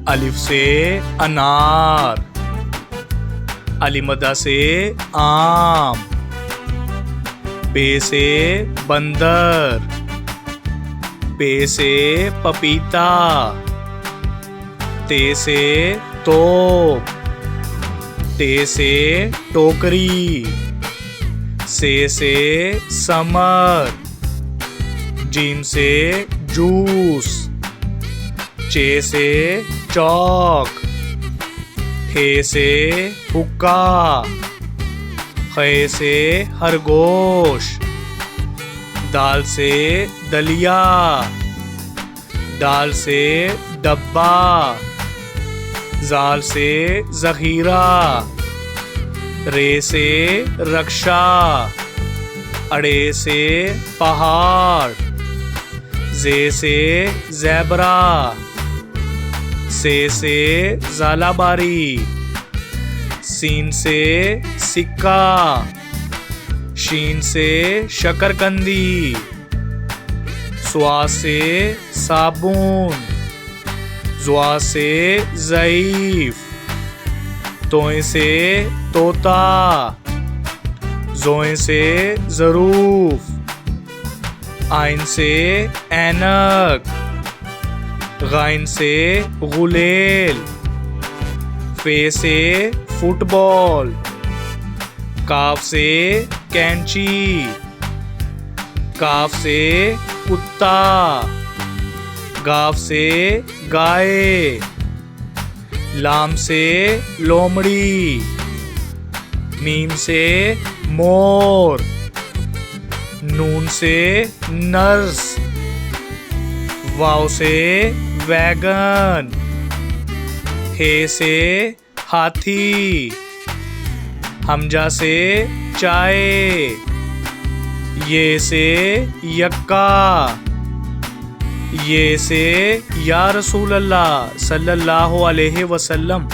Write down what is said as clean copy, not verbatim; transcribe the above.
अलिफ से अनार, अलिमदा से आम, बे से बंदर, पे से पपीता, ते से तोप, टे से टोकरी, से समर, जीम से जूस, चे से चौक, थे से हुक्का, खे से खरगोश, दाल से दलिया, दाल से डब्बा, जाल से जखीरा, रे से रक्षा, अड़े से पहाड़, जे से ज़ेबरा, से ज़ालाबारी, सीन से सिक्का, शीन से शकरकंदी, स्वा से साबुन, ज़्वा से ज़ईफ़, तोए से तोता, ज़ोए से ज़रूफ, आइन से ऐनक, गाइन से गुलेल, फे से फुटबॉल, काफ से कैंची, काफ से कुत्ता, गाफ से गाय, लाम से लोमड़ी, मीम से मोर, नून से नर्स, वाव से वैगन, हे से हाथी, हमजा से चाय, ये से यक्का, ये से या रसूल अल्लाह सल्लल्लाहु अलैहि वसल्लम।